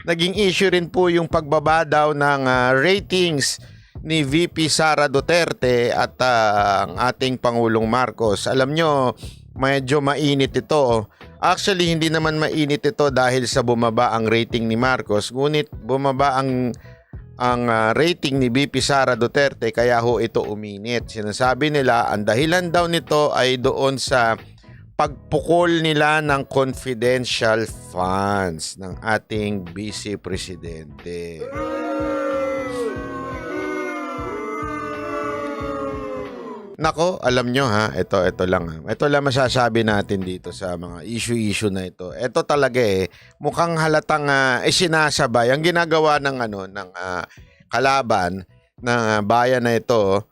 naging issue rin po yung pagbaba daw ng ratings ni VP Sara Duterte at ang ating Pangulong Marcos. Alam nyo, medyo mainit ito. Actually, hindi naman mainit ito dahil sa bumaba ang rating ni Marcos, ngunit bumaba ang rating ni VP Sara Duterte, kaya ho ito uminit. Sinasabi nila, ang dahilan daw nito ay doon sa pagpukol nila ng confidential funds ng ating Vice Presidente. Nako, alam nyo ha, ito lang ha. Ito lang masasabi natin dito sa mga issue na ito. Ito talaga mukhang halatang sinasabay ang ginagawa ng kalaban ng bayan na ito.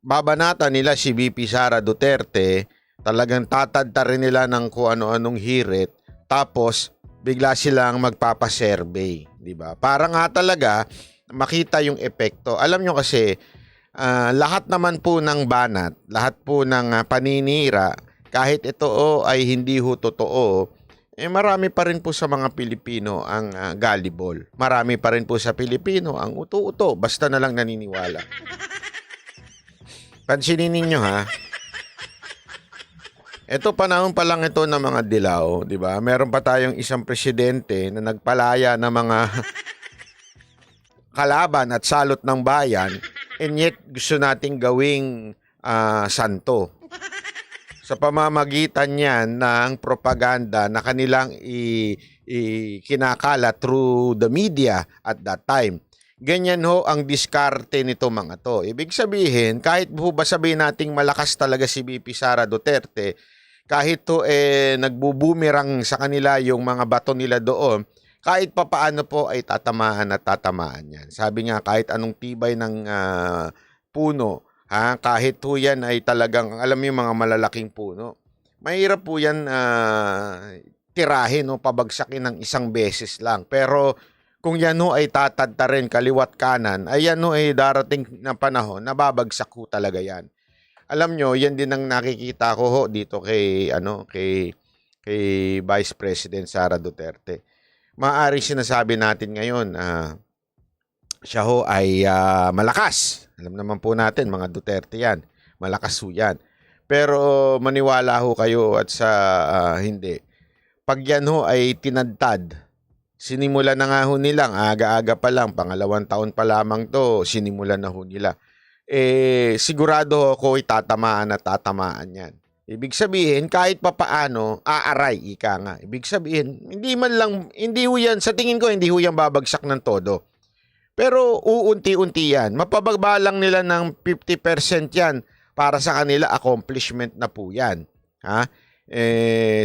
Babanata nila si VP Sara Duterte, talagang tatadta rin nila ng kung ano-anong hirit, tapos bigla silang magpapasurvey, di ba? Para nga talaga makita yung epekto. Alam nyo kasi, lahat naman po ng banat, lahat po ng paninira, kahit ito ay hindi ho totoo, marami pa rin po sa mga Pilipino ang gullible. Marami pa rin po sa Pilipino ang uto-uto, basta na lang naniniwala. Pansinin ninyo ha. Ito panahon pa lang ito ng mga dilaw, di ba? Meron pa tayong isang presidente na nagpalaya ng mga kalaban at salot ng bayan, and yet gusto nating gawing santo. Sa pamamagitan niyan ng propaganda na kanilang kinakala through the media at that time. Ganyan ho ang diskarte nito mga to. Ibig sabihin, kahit po ba sabihin nating malakas talaga si VP Sara Duterte, kahit to nagbubumirang sa kanila yung mga bato nila doon, kahit papaano po ay tatamaan at tatamaan yan. Sabi nga, kahit anong tibay ng puno, kahit po yan ay talagang, alam mo yung mga malalaking puno, mahirap po yan tirahin o pabagsakin ng isang beses lang. Pero kung yan ho ay tatadta rin kaliwat kanan, ay yan ho ay darating na panahon, nababagsak ho talaga yan. Alam nyo, yan din ang nakikita ko ho dito kay Vice President Sara Duterte. Maaaring sinasabi natin ngayon, siya ho ay malakas. Alam naman po natin, mga Duterte yan. Malakas ho yan. Pero maniwala ho kayo at sa hindi. Pag yan ho ay tinadtad, sinimula na nga ho nilang, aga-aga pa lang, pangalawang taon pa lamang to, sinimula na ho nila. Sigurado ako ay tatamaan at tatamaan yan. Ibig sabihin, kahit papaano, aaray, ika nga. Ibig sabihin, hindi ho yan, sa tingin ko, hindi ho yan babagsak ng todo. Pero uunti-unti yan. Mapababa lang nila ng 50% yan para sa kanila, accomplishment na po yan.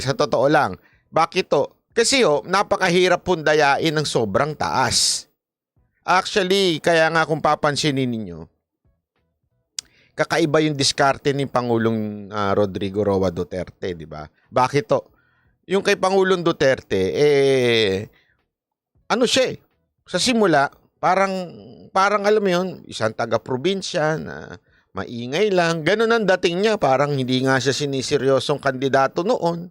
Sa totoo lang. Bakit to? Kasi napakahirap pundayain ng sobrang taas. Actually, kaya nga kung papansinin ninyo, kakaiba yung diskarte ni Pangulong Rodrigo Roa Duterte, di ba? Bakit to? Yung kay Pangulong Duterte, siya sa simula, parang alam mo yun, isang taga-probinsya na maingay lang. Ganun ang dating niya, parang hindi nga siya siniseryosong kandidato noon,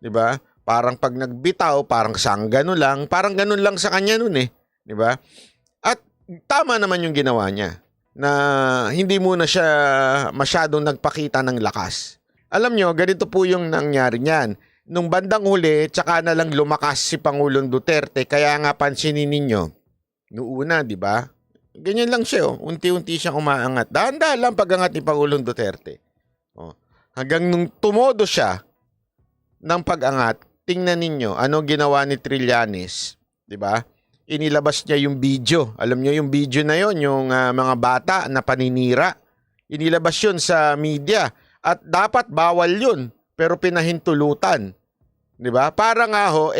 di ba? Parang pag nagbitaw, parang sanggano lang. Parang ganun lang sa kanya nun di ba? At tama naman yung ginawa niya na hindi muna siya masyadong nagpakita ng lakas. Alam nyo, ganito po yung nangyari niyan. Nung bandang huli, tsaka na lang lumakas si Pangulong Duterte. Kaya nga pansinin ninyo, noong una, di ba? Ganyan lang siya. Unti-unti siyang umaangat. Dahan-dahan lang pag-angat ni Pangulong Duterte. Hanggang nung tumodo siya ng pag-angat, tingnan ninyo, ano ginawa ni Trillanes, di ba? Inilabas niya yung video. Alam niyo yung video na yon, yung mga bata na paninira. Inilabas yun sa media. At dapat bawal yun. Pero pinahintulutan. Di ba? Para nga ho,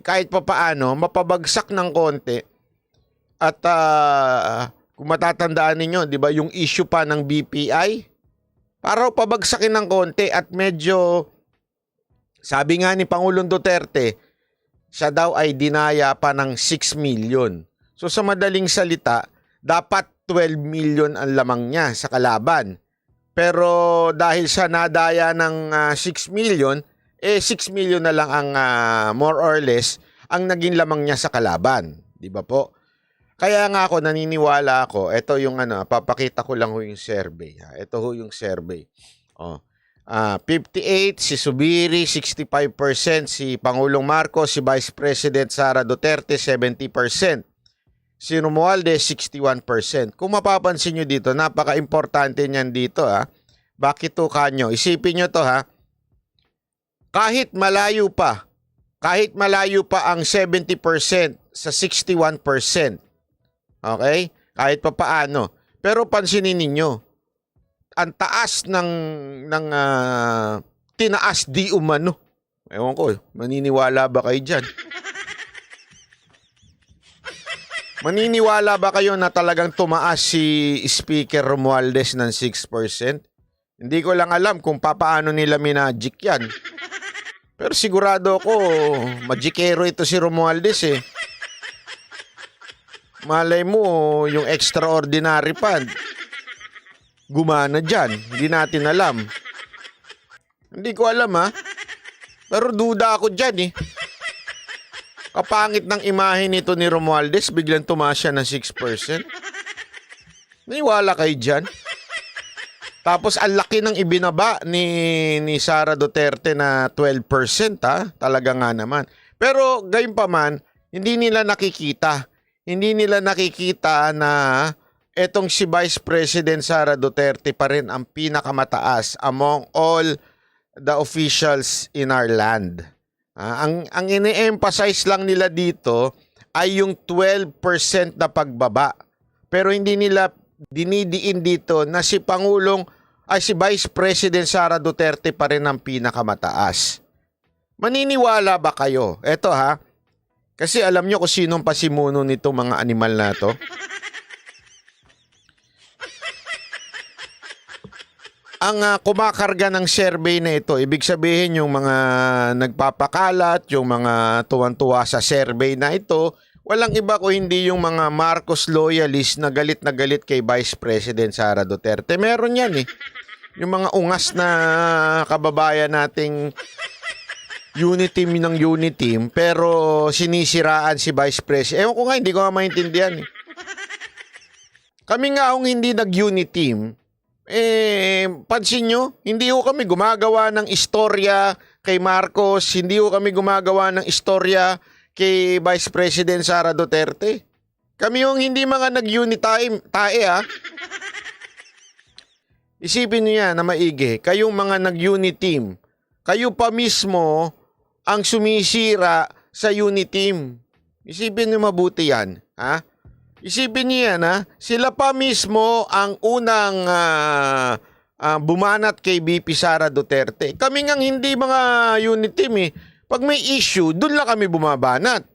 kahit pa paano, mapabagsak ng konti. At kung matatandaan ninyo, di ba, yung issue pa ng BPI, para pabagsakin ng konti at medyo, sabi nga ni Pangulong Duterte, siya daw ay dinaya pa ng 6 million. So sa madaling salita, dapat 12 million ang lamang niya sa kalaban. Pero dahil sa nadaya ng 6 million, 6 million na lang ang more or less ang naging lamang niya sa kalaban. Di ba po? Kaya nga ako, naniniwala ako, ito yung papakita ko lang ho yung survey. Ha? Ito ho yung survey. 58 si Zubiri, 65% si Pangulong Marcos, si Vice President Sara Duterte, 70%. Si Romualdez, 61%. Kung mapapansin nyo dito, napaka-importante niyan dito. Bakit to kanyo? Isipin nyo to kahit malayo pa ang 70% sa 61%. Okay? Kahit pa paano. Pero pansinin ninyo, ang taas ng tinaas di umano. Ewan ko, maniniwala ba kayo dyan? Maniniwala ba kayo na talagang tumaas si Speaker Romualdez ng 6%? Hindi ko lang alam kung paano nila minagic yan. Pero sigurado ako, magikero ito si Romualdez eh. Malay mo, yung extraordinary pa, gumana dyan. Hindi natin alam. Hindi ko alam Pero duda ako dyan eh. Kapangit ng imahe nito ni Romualdez, biglang tumaas siya ng 6%. Niwala kayo dyan? Tapos ang laki ng ibinaba ni Sara Duterte na 12%. Talaga nga naman. Pero gayon pa man, hindi nila nakikita. Hindi nila nakikita na etong si Vice President Sara Duterte pa rin ang pinakamataas among all the officials in our land. Ang ini-emphasize lang nila dito ay yung 12% na pagbaba. Pero hindi nila dinidiin dito na si Vice President Sara Duterte pa rin ang pinakamataas. Maniniwala ba kayo? Eto kasi alam nyo kung sinong pasimuno nitong mga animal na to? Ang kumakarga ng survey na ito, ibig sabihin yung mga nagpapakalat, yung mga tuwan-tuwa sa survey na ito, walang iba ko hindi yung mga Marcos loyalist na galit kay Vice President Sara Duterte. Meron yan eh. Yung mga ungas na kababayan nating Uniteam, pero sinisiraan si Vice President. Ewan ko nga, hindi ko nga maintindihan eh. Kami nga hindi nag-Uniteam, pansin nyo, hindi ko kami gumagawa ng istorya kay Marcos, hindi ko kami gumagawa ng istorya kay Vice President Sara Duterte. Kami yung hindi mga nag-unity tae Isipin nyo yan na maigi, kayong mga nag-Uniteam, kayo pa mismo ang sumisira sa Uniteam. Isipin nyo mabuti yan, Isipin niyo yan, sila pa mismo ang unang bumanat kay VP Sara Duterte. Kami ngang hindi mga Uniteam eh. Pag may issue, doon lang kami bumabanat.